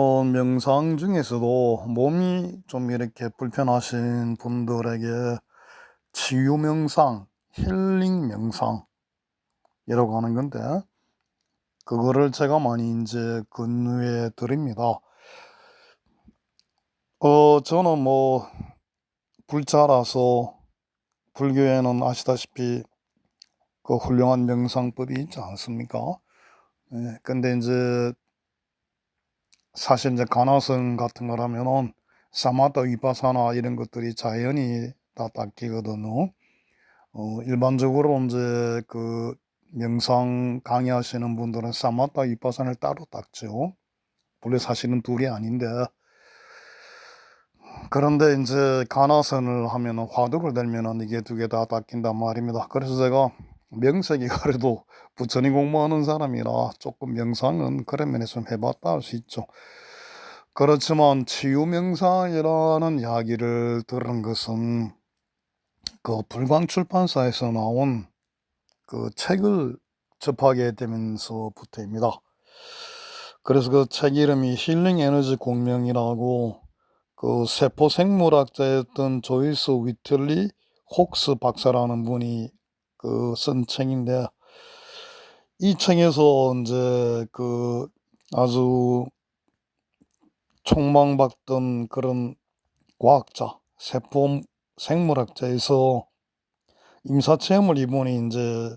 명상 중에서도 몸이 좀 이렇게 불편하신 분들에게 치유 명상, 힐링 명상이라고 하는 건데, 그거를 제가 많이 이제 권유해 드립니다. 저는 불자라서 불교에는 아시다시피 그 훌륭한 명상법이 있지 않습니까? 예, 근데 이제 사실 이제 가나성 같은 거라면은 사마타 위파사나 이런 것들이 자연히 다 닦이거든요. 일반적으로 이제 그 명상 강의하시는 분들은 사마타 위파사나를 따로 닦죠. 원래 사실은 둘이 아닌데, 그런데 이제 가나선을 하면은 화두를 들면은 이게 두 개 다 닦인단 말입니다. 그래서 제가 명색이 그래도 부처님 공부하는 사람이라 조금 명상은 그런 면에서 좀 해봤다 할 수 있죠. 그렇지만 치유 명상이라는 이야기를 들은 것은 그 불광 출판사에서 나온 그 책을 접하게 되면서부터입니다. 그래서 그 책 이름이 힐링 에너지 공명이라고, 그 세포 생물학자였던 조이스 위틀리 혹스 박사라는 분이 그 쓴 책인데, 이 책에서 이제 그 아주 촉망받던 그런 과학자, 세포 생물학자에서 임사체험을 이분이 이제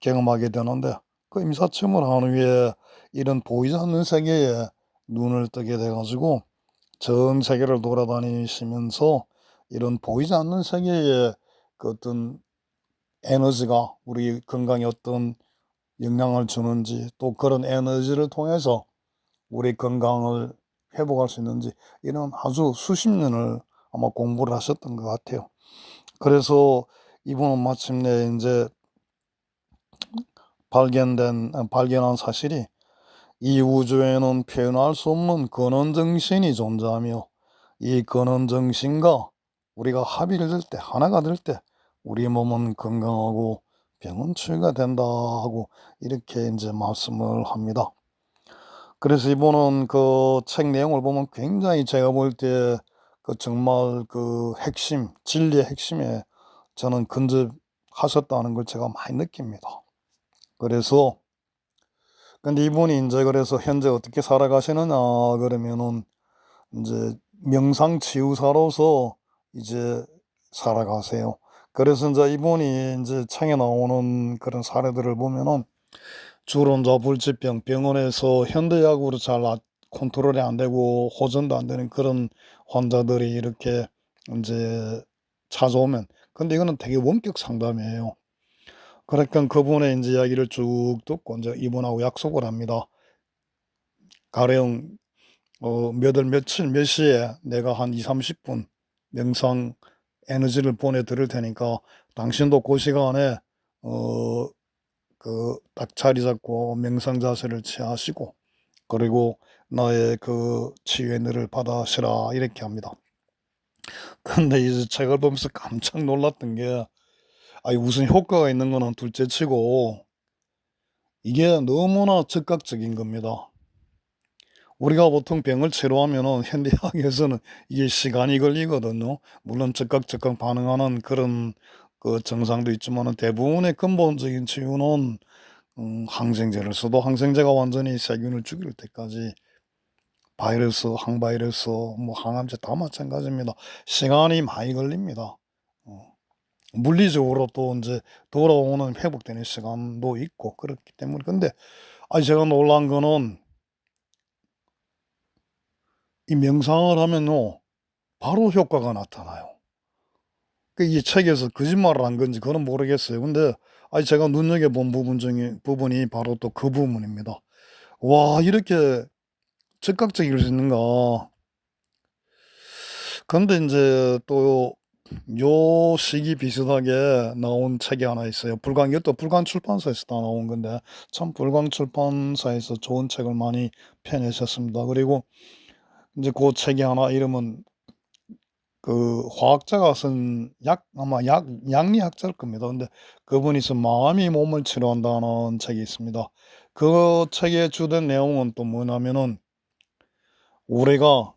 경험하게 되는데, 그 임사체험을 한 후에 이런 보이지 않는 세계에 눈을 뜨게 돼가지고 전 세계를 돌아다니시면서 이런 보이지 않는 세계에 그 어떤 에너지가 우리 건강에 어떤 영향을 주는지, 또 그런 에너지를 통해서 우리 건강을 회복할 수 있는지, 이런 아주 수십 년을 아마 공부를 하셨던 것 같아요. 그래서 이분은 마침내 이제 발견한 사실이, 이 우주에는 표현할 수 없는 근원정신이 존재하며, 이 근원정신과 우리가 합의를 될 때, 하나가 될 때 우리 몸은 건강하고 병은 치유가 된다 하고 이렇게 이제 말씀을 합니다. 그래서 이분은 그 책 내용을 보면 굉장히 제가 볼 때 그 정말 그 핵심, 진리의 핵심에 저는 근접하셨다는 걸 제가 많이 느낍니다. 그래서 근데 이분이 이제 그래서 현재 어떻게 살아가시느냐 그러면은 이제 명상치유사로서 이제 살아가세요. 그래서 이제 이분이 이제 책에 나오는 그런 사례들을 보면은 주로 불치병, 병원에서 현대약으로 잘 컨트롤이 안 되고 호전도 안 되는 그런 환자들이 이렇게 이제 찾아오면, 근데 이거는 되게 원격 상담이에요. 그러니까 그분의 이제 이야기를 쭉 듣고 이제 이분하고 약속을 합니다. 가령 몇 월 며칠 몇 시에 내가 한 2, 30분 명상 에너지를 보내드릴 테니까 당신도 그 시간에 그 딱 자리 잡고 명상 자세를 취하시고, 그리고 나의 그 치유의 은혜를 받아시라 이렇게 합니다. 근데 이제 책을 보면서 깜짝 놀랐던 게, 아니 무슨 효과가 있는 거는 둘째치고 이게 너무나 즉각적인 겁니다. 우리가 보통 병을 치료하면은 현대의학에서는 이게 시간이 걸리거든요. 물론 즉각 반응하는 그런 그 증상도 있지만은 대부분의 근본적인 치유는 항생제를 써도 항생제가 완전히 세균을 죽일 때까지, 바이러스, 항바이러스, 뭐 항암제 다 마찬가지입니다. 시간이 많이 걸립니다. 어, 물리적으로 또 이제 돌아오는 회복되는 시간도 있고 그렇기 때문에. 근데 제가 놀란 거는 이 명상을 하면요 바로 효과가 나타나요. 이 책에서 거짓말을 한 건지 그건 모르겠어요. 근데 제가 눈여겨본 부분이 바로 또 그 부분입니다. 와, 이렇게 즉각적일 수 있는가. 근데 이제 또 요 시기 비슷하게 나온 책이 하나 있어요. 이것도 불광 출판사에서 다 나온 건데, 참 불광 출판사에서 좋은 책을 많이 펴내셨습니다. 그리고 이제 그 책이 하나, 이름은 그 화학자가 쓴 아마 양리학자일 겁니다. 근데 그분이 쓴 마음이 몸을 치료한다는 책이 있습니다. 그 책의 주된 내용은 또 뭐냐면은 우리가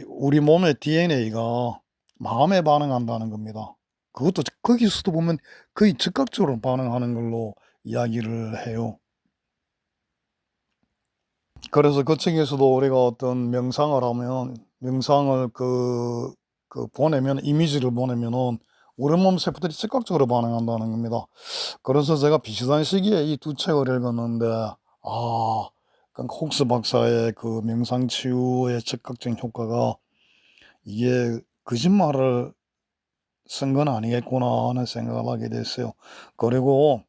우리 몸의 DNA가 마음에 반응한다는 겁니다. 그것도 거기서도 보면 거의 즉각적으로 반응하는 걸로 이야기를 해요. 그래서 그 책에서도 우리가 어떤 명상을 하면 명상을 보내면 이미지를 보내면은 우리 몸 세포들이 즉각적으로 반응한다는 겁니다. 그래서 제가 비슷한 시기에 이 두 책을 읽었는데 혹스 박사의 그 명상 치유의 즉각적인 효과가 이게 거짓말을 쓴 건 아니겠구나 하는 생각을 하게 됐어요. 그리고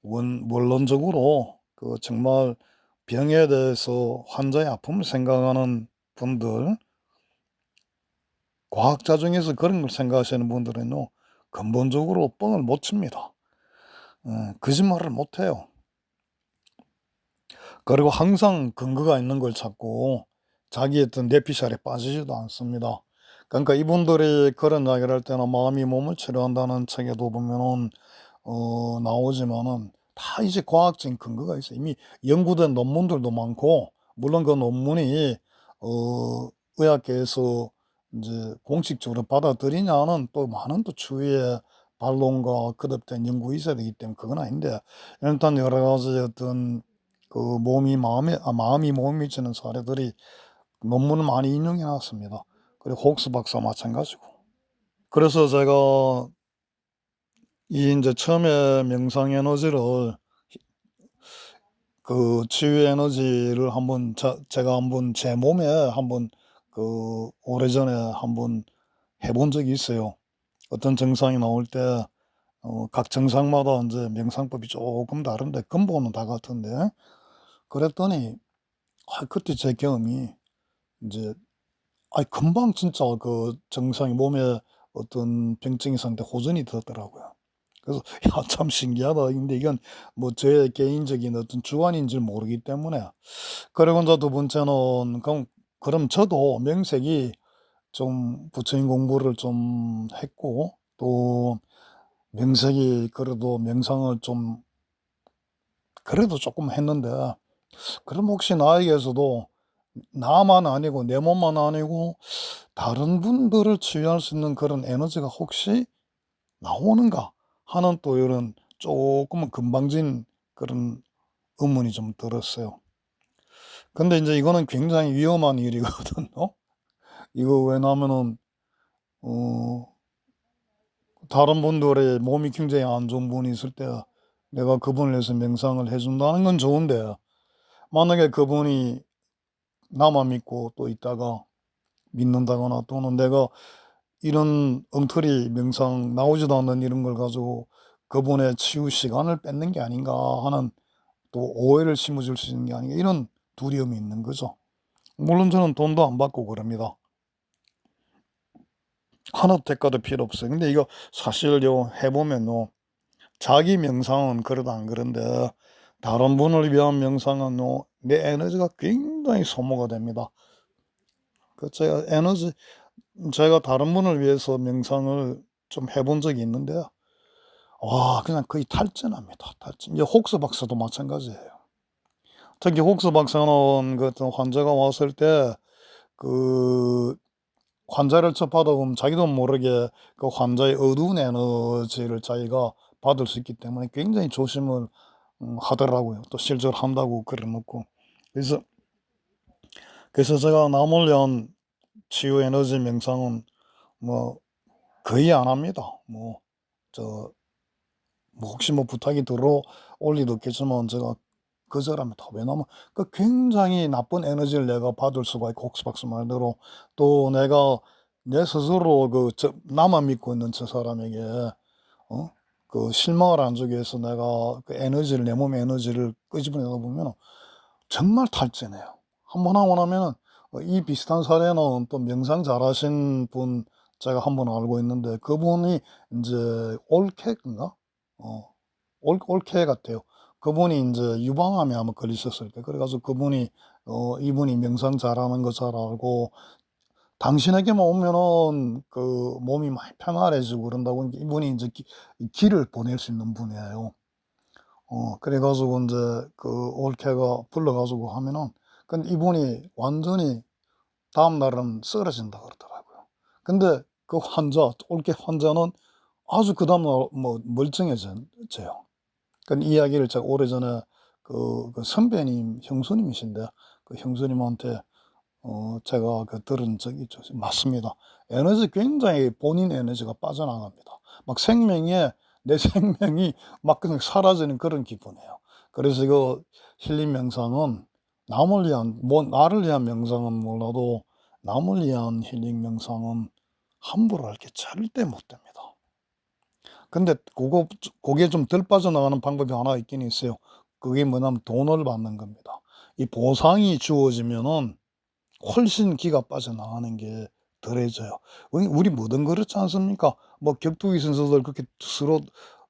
원론적으로 정말 병에 대해서 환자의 아픔을 생각하는 분들, 과학자 중에서 그런 걸 생각하시는 분들은요, 근본적으로 뻥을 못 칩니다. 거짓말을 못 해요. 그리고 항상 근거가 있는 걸 찾고 자기의 어떤 뇌피셜에 빠지지도 않습니다. 그러니까 이분들이 그런 이야기를 할 때는 마음이 몸을 치료한다는 책에도 보면은 나오지만은 다 이제 과학적인 근거가 있어요. 이미 연구된 논문들도 많고, 물론 그 논문이 의학계에서 이제 공식적으로 받아들이냐는 또 많은 또 추후에 반론과 거듭된 연구 있어야 되기 때문에 그건 아닌데, 일단 여러 가지 어떤 마음이 몸에 미치는 사례들이 논문을 많이 인용해 놨습니다. 그리고 혹스 박사 마찬가지고. 그래서 제가 이제 처음에 명상 에너지를 치유 에너지를 한번 제가 한번 제 몸에 한번 오래전에 한번 해본 적이 있어요. 어떤 증상이 나올 때 각 증상마다 인제 명상법이 쪼끔 다른데 근본은 다 같은데, 그랬더니 그때 제 경험이 인제 금방 진짜 증상이 몸에 어떤 병증이 있었는데 호전이 되더라고요. 그래서 '야 참 신기하다.' 근데 이건 뭐 제 개인적인 어떤 주관인지를 모르기 때문에. 그리고 인제 두 번째는 그럼 저도 명색이 좀 부처님 공부를 좀 했고, 또 명색이 그래도 명상을 좀 그래도 쪼끔 했는데, 그럼 혹시 나에게서도 나만 아니고 내 몸만 아니고 다른 분들을 치유할 수 있는 그런 에너지가 혹시 나오는가 하는 또 이런 쪼끔은 건방진 그런 의문이 좀 들었어요. 근데 인제 이거는 굉장히 위험한 일이거든요. 이거 왜냐하면은 어 다른 분들의 몸이 굉장히 안 좋은 분이 있을 때 내가 그분을 위해서 명상을 해 준다는 건 좋은데, 만약에 그분이 나만 믿고 또 있다가 믿는다거나, 또는 내가 이런 엉터리 명상 나오지도 않는 이런 걸 가지고 그분의 치유 시간을 뺏는 게 아닌가 하는 또 오해를 심어줄 수 있는 게 아닌가, 이런 두려움이 있는 거죠. 물론 저는 돈도 안 받고 그럽니다. 하나도 대가도 필요 없어요. 근데 이거 사실요 해 보면요, 자기 명상은 그래도 안 그런데 다른 분을 위한 명상은요 내 에너지가 굉장히 소모가 됩니다. 그 제가 다른 분을 위해서 명상을 좀 해본 적이 있는데 그냥 거의 탈진합니다. 탈진. 이제 혹스 박사도 마찬가지예요. 특히 혹스 박사는 그 어떤 환자가 왔을 때 그 환자를 접하다 보면 자기도 모르게 그 환자의 어두운 에너지를 자기가 받을 수 있기 때문에 굉장히 조심을 하더라고요. 또 실제로 한다고 그래 놓고. 그래서 제가 남을 위한 치유 에너지 명상은 뭐 거의 안 합니다. 저 혹시 부탁이 들어올 리도 없겠지만 제가 거절합니다. 왜냐하면 굉장히 나쁜 에너지를 내가 받을 수가 있고, 혹스박스 말대로 또 내가 내 스스로 나만 믿고 있는 저 사람에게 실망을 안 주기 위해서 내가 내 몸의 에너지를 끄집어내다 보면 정말 탈진해요. 한 번 하고 나면은 이 비슷한 사례는 또 명상 잘하신 분 제가 한 분 알고 있는데, 그분이 인제 올케인가? 어 올케 같아요. 그분이 인제 유방암에 아마 걸리셨을 거예요. 그래 가지고 그분이 이분이 명상 잘하는 거 잘 알고 당신에게만 오면은 몸이 많이 편안해지고 그런다고, 이분이 인제 기를 보낼 수 있는 분이에요. 그래 가지고 인제 올케가 불러 가지고 하면은, 근데 이분이 완전히 다음 날은 쓰러진다 그러더라고요. 근데 그 올케 환자는 아주 그다음 날 뭐 멀쩡해져요. 그 이야기를 제가 오래전에 그 선배님, 형수님이신데 그 형수님한테 제가 들은 적이 있죠. 맞습니다. 에너지 굉장히 본인 에너지가 빠져나갑니다. 막 생명에 내 생명이 막 그냥 사라지는 그런 기분이에요. 그래서 이거 힐링 명상은 남을 위한 나를 위한 명상은 몰라도 남을 위한 힐링 명상은 함부로 할 게 절대 못 됩니다. 근데 고게 좀 덜 빠져나가는 방법이 하나 있긴 있어요. 그게 뭐냐면 돈을 받는 겁니다. 이 보상이 주어지면은 훨씬 기가 빠져나가는 게 덜해져요. 우리 뭐든 그렇지 않습니까? 뭐 격투기 선수들 그렇게 서로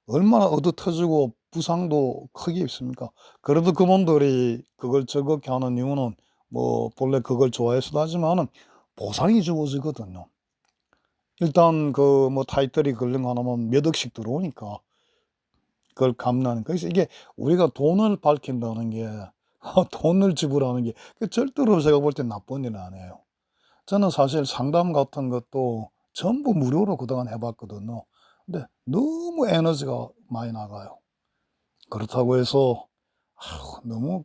얼마나 얻어터지고 부상도 크게 입습니까? 그래도 그분들이 그걸 즐겁게 하는 이유는 뭐 본래 그걸 좋아해서도 하지만은 보상이 주어지거든요. 일단 그 뭐 타이틀이 걸린 거 하나면 몇 억씩 들어오니까 그걸 감내하는, 그래서 이게 우리가 돈을 밝힌다는 게 돈을 지불하는 게 절대로 제가 볼 땐 나쁜 일은 아니에요. 저는 사실 상담 같은 것도 전부 무료로 그동안 해 봤거든요. 근데 너무 에너지가 많이 나가요. 그렇다고 해서 너무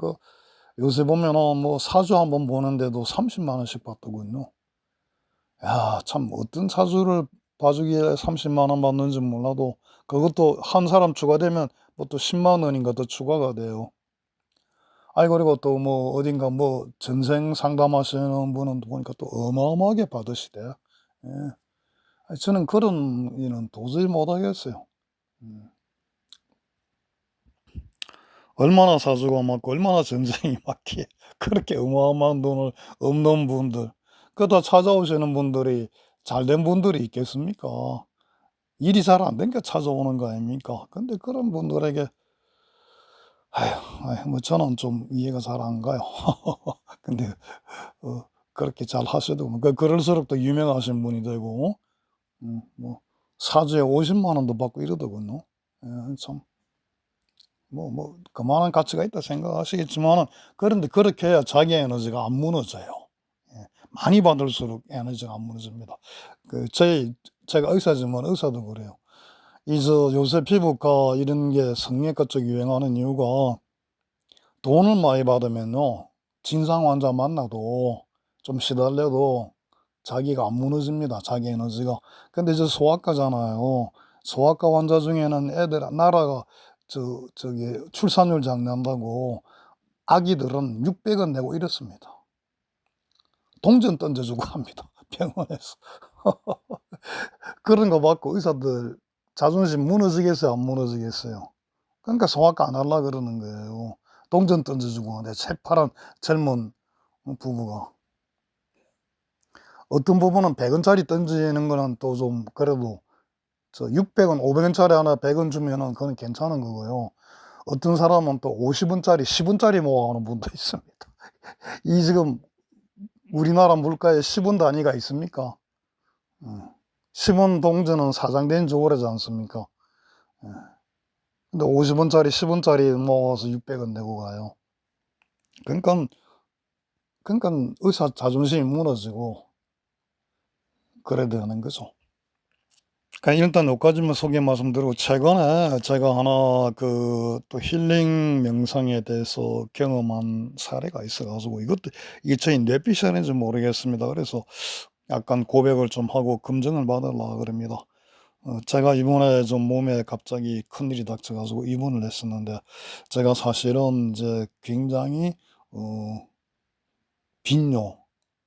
요새 보면은 뭐 사주 한번 보는데도 30만 원씩 받더군요. 야, 참 어떤 사주를 봐 주기에 30만 원 받는지 몰라도 그것도 한 사람 추가되면 뭐 또 10만 원인가 더 추가가 돼요. 그리고 또 뭐 어딘가 뭐 전생 상담하시는 분은 보니까 또 어마어마하게 받으시대. 예. 저는 그런 일은 도저히 못 하겠어요. 음. 얼마나 사주가 많고 얼마나 전생이 많기에 그렇게 어마어마한 돈을 없는 분들, 다 찾아오시는 분들이 잘된 분들이 있겠습니까? 일이 잘 안 되니까 찾아오는 거 아닙니까? 근데 그런 분들에게 뭐 저는 좀 이해가 잘 안 가요. 근데 그렇게 잘 하셔도 그럴수록 더 유명하신 분이 되고 뭐 사주에 50만 원도 받고 이러더군요. 예, 참 그만한 가치가 있다 생각하시겠지만은, 그런데 그렇게 해야 자기 에너지가 안 무너져요. 예. 많이 받을수록 에너지가 안 무너집니다. 제가 의사지만 의사도 그래요. 요새 피부과 이런 게 성형외과 쪽 유행하는 이유가 돈을 많이 받으면요, 진상 환자 만나도 좀 시달려도 자기가 안 무너집니다, 자기 에너지가. 근데 소아과잖아요. 소아과 환자 중에는 나라가 저기 출산율 장려한다고 아기들은 600원 내고 이렇습니다. 동전 던져 주고 합니다, 병원에서. 그런 거 받고 의사들 자존심 무너지겠어요, 안 무너지겠어요? 그러니까 소아과 안 하려 그러는 거예요. 동전 던져 주고 하는데 새파란 젊은 부부가. 어떤 부분은 100 원짜리 던지는 거는 또 좀 그래도 600원, 500 원짜리 하나 100원 주면은 그건 괜찮은 거고요. 어떤 사람은 또 50 원짜리, 10 원짜리 모아오는 분도 있습니다. 이 지금 우리나라 물가에 10원 단위가 있습니까? 10원 동전은 사장된 지 오래지 않습니까? 예. 근데 50 원짜리, 10 원짜리 모아서 600원 내고 가요. 그러니깐 의사 자존심이 무너지고 그래야 되는 거죠. 일단 여기까지만 소개 말씀드리고, 최근에 제가 하나 또 힐링 명상에 대해서 경험한 사례가 있어 가지고, 이게 저희 뇌피셜인지 모르겠습니다. 그래서 약간 고백을 좀 하고 검증을 받으려고 그럽니다. 제가 이번에 좀 몸에 갑자기 큰일이 닥쳐 가지고 입원을 했었는데, 제가 사실은 이제 굉장히 빈뇨,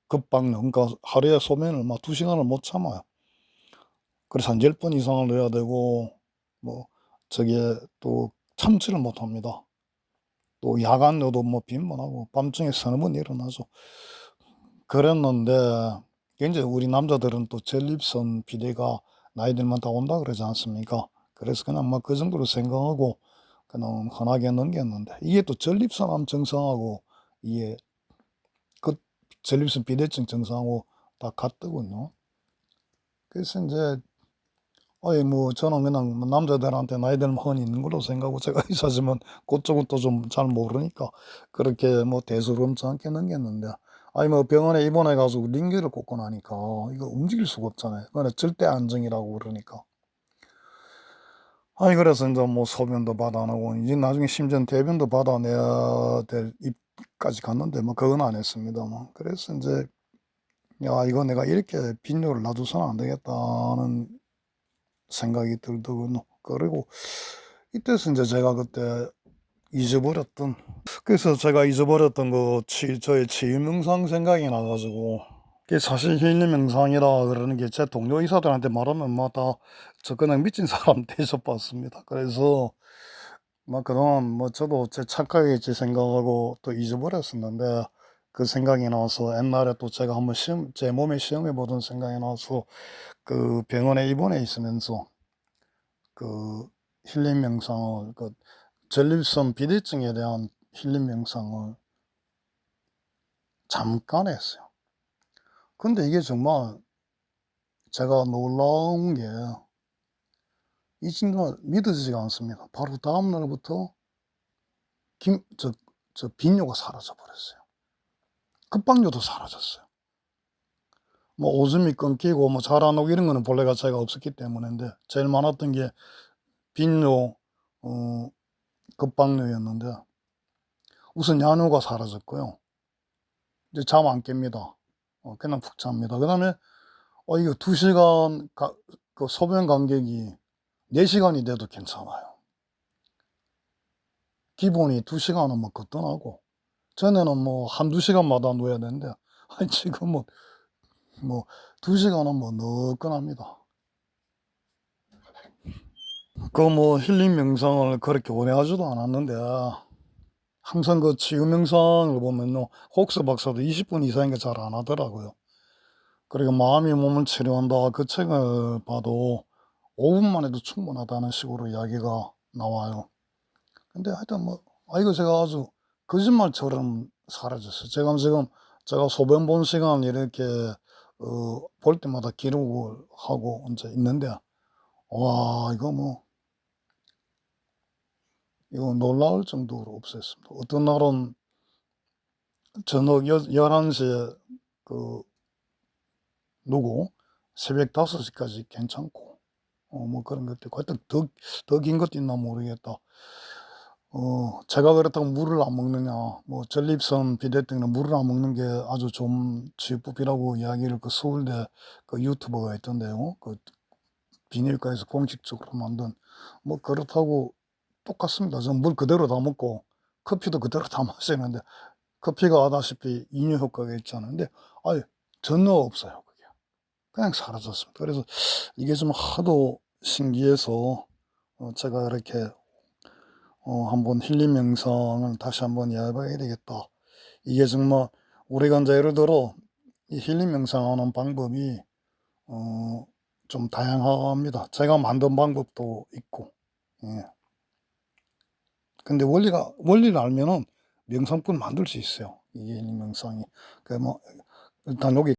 급박뇨, 그러니까 하루에 소변을 막 2 시간을 못 참아요. 그래서 한 10번 이상을 넣어야 되고, 뭐 저기에 또 참지를 못합니다. 또 야간 넣어도 뭐 빈번하고 밤중에 서너 번 일어나죠. 그랬는데 인제 우리 남자들은 또 전립선 비대가 나이 들면 다 온다 그러지 않습니까? 그래서 그냥 뭐 그 정도로 생각하고 그냥 흔하게 넘겼는데, 이게 또 전립선암 증상하고 이게 그 전립선 비대증 증상하고 다 같더군요. 그래서 인제 뭐 저는 그냥 뭐 남자들한테 나이 들면 흔히 있는 걸로 생각하고, 제가 의사지만 그쪽은 또 좀 잘 모르니까 그렇게 뭐 대수롭지 않게 넘겼는데, 아니 뭐 병원에 입원해 가지고 링기를 꽂고 나니까 이거 움직일 수가 없잖아요. 그거는 절대 안정이라고 그러니까. 아니 그래서 인제 뭐 소변도 받아내고 이제 나중에 심지어는 대변도 받아내야 될 입까지 갔는데 뭐 그건 안 했습니다만. 그래서 인제 '야 이거 내가 이렇게 빈혈을 놔두서는 안 되겠다.'는 생각이 들더군요. 그리고 이때서 인제 제가 그때 잊어버렸던 그래서 제가 잊어버렸던 저의 치유 명상 생각이 나 가지고 그게 사실 힐링 명상이라 그러는 게 제 동료 의사들한테 말하면 뭐 다 저 그냥 미친 사람 대접받습니다. 그래서 뭐 그동안 뭐 저도 제 착각이지 생각하고 또 잊어버렸었는데 그 생각이 나서 옛날에 또 제가 한번 제 몸에 시험해 보던 생각이 나서 그 병원에 입원해 있으면서 그 힐링 명상을 전립선 비대증에 대한 힐링 명상을 잠깐 했어요. 근데 이게 정말 제가 놀라운 게 이 정말 믿어지지가 않습니다. 바로 다음 날부터 김 저 빈뇨가 사라져 버렸어요. 급박뇨도 사라졌어요. 뭐 오줌이 끊기고 뭐 잘 안 오고 이런 거는 본래가 제가 없었기 때문인데 제일 많았던 게 빈뇨, 급박뇨였는데 우선 야뇨가 사라졌고요. 이제 잠 안 깹니다. 그냥 푹 잡니다. 그다음에 이거 2 시간 그 소변 간격이 4 시간이 돼도 괜찮아요. 기본이 2 시간은 뭐 거뜬하고 전에는 뭐 1-2 시간마다 누워야 되는데 아니 지금은 뭐 2 시간은 뭐 너끈합니다. 그 뭐 힐링 명상을 그렇게 오래 하지도 않았는데 항상 그 치유 명상을 보면요. 혹스 박사도 20분 이상인 게 잘 안 하더라고요. 그리고 마음이 몸을 치료한다 그 책을 봐도 5분만 해도 충분하다는 식으로 이야기가 나와요. 근데 하여튼 뭐 이거 제가 아주 거짓말처럼 사라졌어요. 제가 소변 본 시간 이렇게 볼 때마다 기록을 하고 인제 있는데 와 이거 놀라울 정도로 없었습니다. 어떤 날은 저녁 11 시에 그 누고 새벽 5 시까지 괜찮고 뭐 그런 것도 있고 하여튼 더 긴 것도 있나 모르겠다. 제가 그렇다고 물을 안 먹느냐 뭐 전립선 비대증은 물을 안 먹는 게 아주 좋은 치유법이라고 이야기를 그 서울대 그 유튜버가 있던데요. 그 비닐가에서 공식적으로 만든 뭐 그렇다고 똑같습니다. 저는 물 그대로 다 먹고 커피도 그대로 다 마시는데 커피가 아다시피 이뇨 효과가 있잖아요. 근데 아이 전혀 없어요 그게. 그냥 사라졌습니다. 그래서 이게 좀 하도 신기해서 제가 이렇게 '한번 힐링 명상을 다시 한번 해 봐야 되겠다.' 이게 정말 우리가 인제 예를 들어 이 힐링 명상하는 방법이 어 좀 다양합니다. 제가 만든 방법도 있고. 예. 근데 원리를 알면은 명상법 만들 수 있어요. 이게 힐링 명상이. 그 뭐 일단 여기